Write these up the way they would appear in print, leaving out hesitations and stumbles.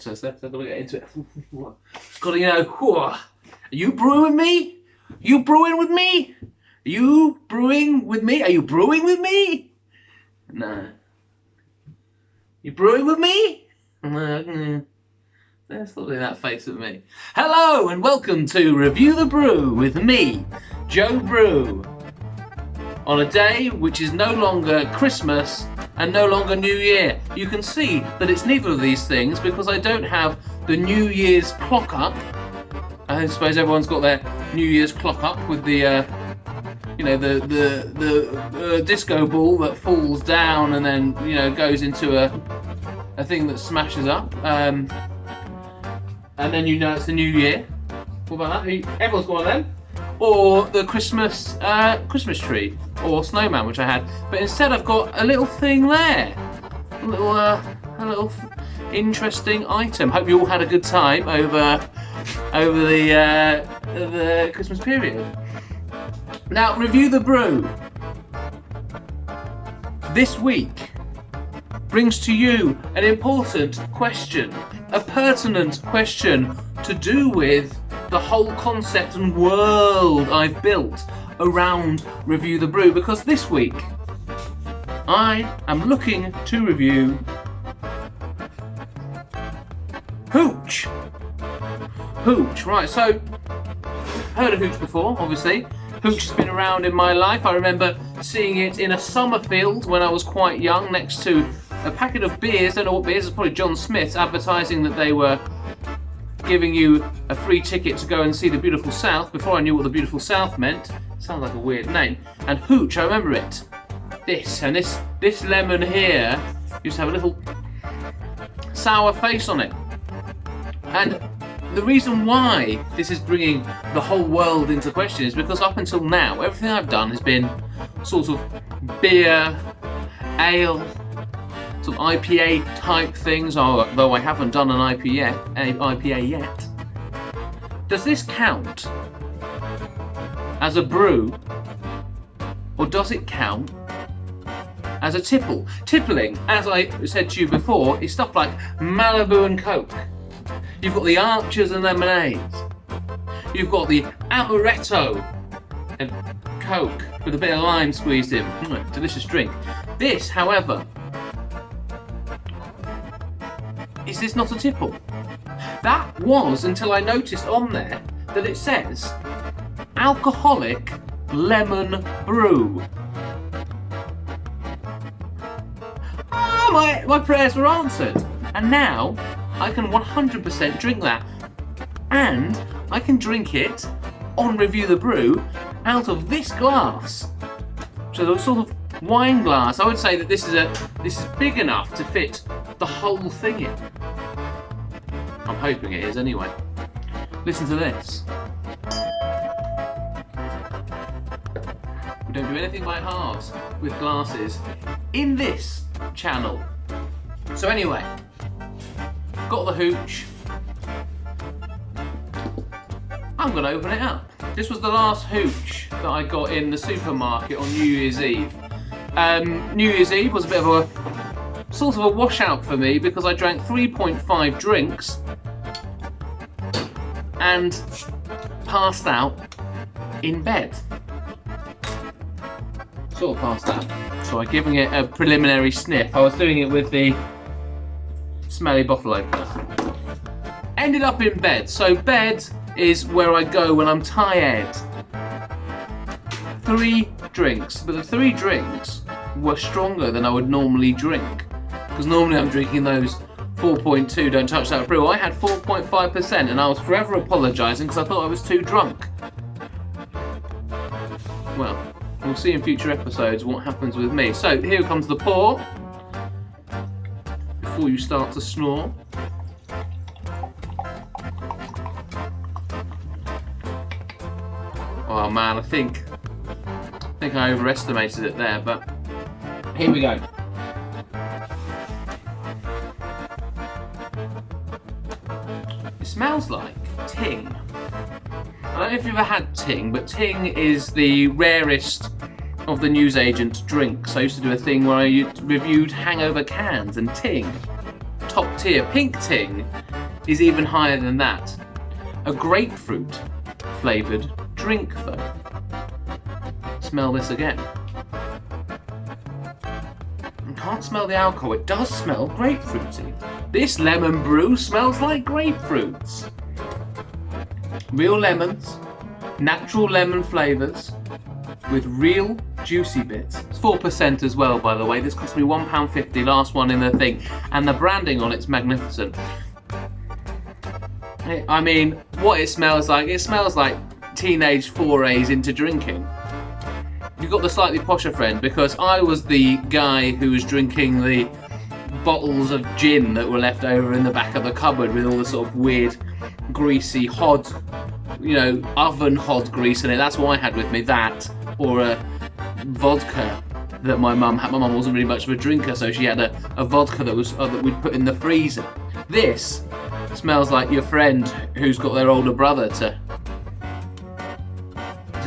process there, so I've got to get into it. It's got to, are you brewing me? You brewing with me? Are you brewing with me? Are you brewing with me? No. You brewing with me? They're still doing that face at me. Hello and welcome to Review the Brew with me, Joe Brew. On a day which is no longer Christmas and no longer New Year. You can see that it's neither of these things because I don't have the New Year's clock up. I suppose everyone's got their New Year's clock up with the, the disco ball that falls down and then, goes into a thing that smashes up. And then it's the New Year. What about that? Everyone's got one of them. Or the Christmas tree or snowman, which I had, but instead I've got a little thing there, a little interesting item. Hope you all had a good time over the Christmas period. Now, Review the Brew this week brings to you an important question, a pertinent question to do with the whole concept and world I've built around Review the Brew, because this week I am looking to review Hooch. Hooch, right, so heard of Hooch before, obviously. Hooch has been around in my life. I remember seeing it in a summer field when I was quite young next to a packet of beers, don't know what beers, it's probably John Smith's, advertising that they were giving you a free ticket to go and see the beautiful South before I knew what the beautiful South meant. Sounds like a weird name. And Hooch, I remember it. This lemon here used to have a little sour face on it. And the reason why this is bringing the whole world into question is because up until now, everything I've done has been sort of beer, ale, sort of IPA type things, though I haven't done an IPA yet. Does this count as a brew, or does it count as a tipple? Tippling, as I said to you before, is stuff like Malibu and Coke. You've got the Archers and Lemonades. You've got the Amaretto and Coke with a bit of lime squeezed in. Delicious drink. This, however, is this not a tipple? That was until I noticed on there that it says alcoholic lemon brew. My prayers were answered, and now I can 100% drink that, and I can drink it on Review the Brew out of this glass. So the sort of wine glass. I would say that this is big enough to fit the whole thing in. I'm hoping it is anyway. Listen to this. We don't do anything by halves with glasses in this channel. So anyway, got the Hooch. I'm going to open it up. This was the last Hooch that I got in the supermarket on New Year's Eve. New Year's Eve was a bit of a sort of a washout for me because I drank 3.5 drinks and passed out in bed. Sort of passed out. So I'm giving it a preliminary sniff. I was doing it with the smelly bottle opener. Ended up in bed. So bed is where I go when I'm tired. 3 drinks, but the 3 drinks were stronger than I would normally drink. Because normally I'm drinking those 4.2 Don't Touch That Brew. I had 4.5% and I was forever apologising because I thought I was too drunk. Well, we'll see in future episodes what happens with me. So here comes the pour. Before you start to snore. Oh man, I think I overestimated it there, but here we go. It smells like Ting. I don't know if you've ever had Ting, but Ting is the rarest of the newsagent drinks. I used to do a thing where I reviewed hangover cans, and Ting top tier. Pink ting is even higher than that. A grapefruit flavoured drink though. Smell this again. I can't smell the alcohol. It does smell grapefruity. This lemon brew smells like grapefruits. Real lemons, natural lemon flavours with real juicy bits. It's 4% as well, by the way. This cost me £1.50, last one in the thing. And the branding on it's magnificent. I mean, what it smells like teenage forays into drinking. You've got the slightly posher friend, because I was the guy who was drinking the bottles of gin that were left over in the back of the cupboard with all the sort of weird, greasy, hod, oven hod grease in it. That's what I had with me, that, or a vodka that my mum had. My mum wasn't really much of a drinker, so she had a vodka that we'd put in the freezer. This smells like your friend who's got their older brother to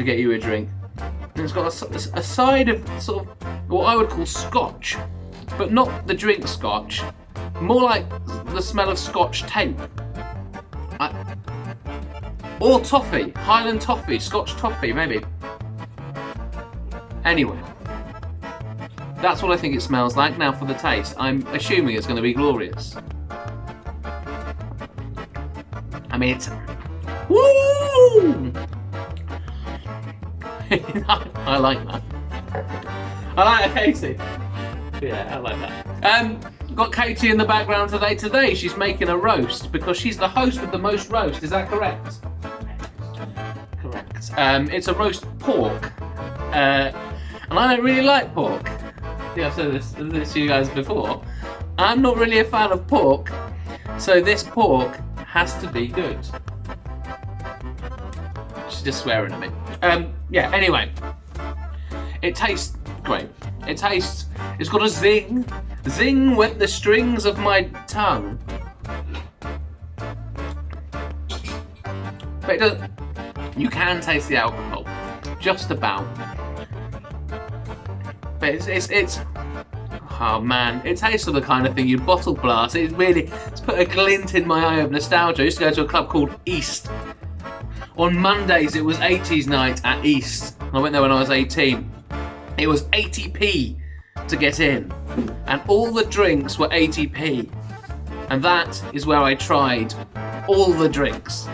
get you a drink. And it's got a side of sort of what I would call scotch, but not the drink scotch, more like the smell of scotch tape. Or toffee, Highland toffee, Scotch toffee maybe. Anyway, that's what I think it smells like. Now for the taste, I'm assuming it's going to be glorious. I mean, it's... Woo! I like that. I like that, Katie. Yeah, I like that. Got Katie in the background today. Today she's making a roast because she's the host with the most roast. Is that correct? Correct. It's a roast pork, and I don't really like pork. Yeah, I've said this to you guys before. I'm not really a fan of pork, so this pork has to be good. She's just swearing at me. Yeah, anyway. It tastes great. It's got a zing. Zing went the strings of my tongue. But it doesn't, you can taste the alcohol. Just about. But it's oh man, it tastes of the kind of thing you'd bottle blast. It's put a glint in my eye of nostalgia. I used to go to a club called East. On Mondays it was 80s night at East. I went there when I was 18. It was 80p to get in. And all the drinks were 80p. And that is where I tried all the drinks.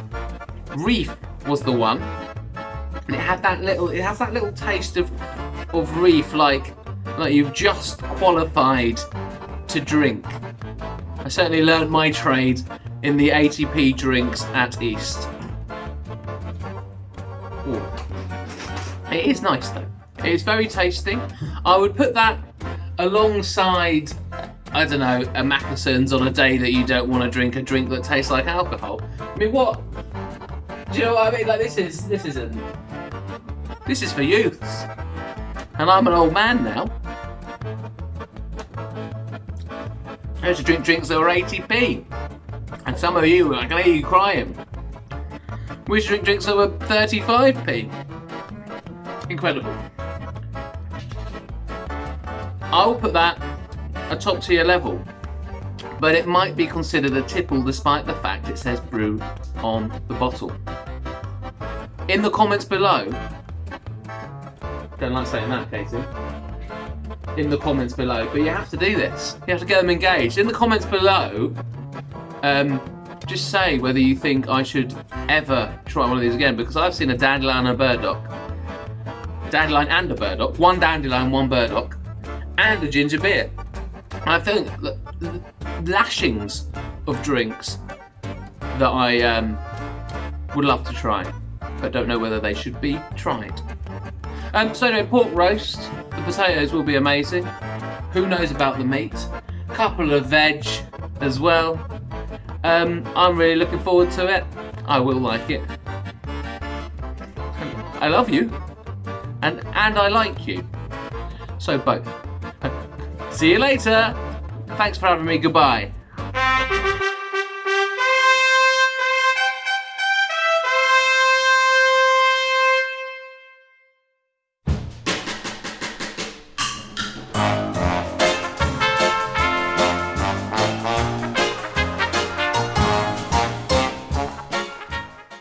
Reef was the one. And it has that little taste of reef like you've just qualified to drink. I certainly learned my trade in the 80p drinks at East. Ooh. It is nice though. It is very tasty. I would put that alongside, I don't know, a Mackeson's on a day that you don't want to drink a drink that tastes like alcohol. I mean, what? Do you know what I mean? Like this is for youths, and I'm an old man now. I used to drink drinks that were 80p, and some of you, I can hear you crying. We used to drink drinks that were 35p. Incredible. I will put that a top tier level, but it might be considered a tipple despite the fact it says brew on the bottle. In the comments below, don't like saying that, Katie. In the comments below, but you have to do this. You have to get them engaged. In the comments below, just say whether you think I should ever try one of these again, because I've seen a dandelion and a burdock. Dandelion and a burdock. One dandelion, one burdock. And a ginger beer. I think lashings of drinks that I would love to try, but don't know whether they should be tried. So anyway, pork roast. The potatoes will be amazing. Who knows about the meat? Couple of veg as well. I'm really looking forward to it. I will like it. I love you, and I like you. So both. See you later. Thanks for having me. Goodbye.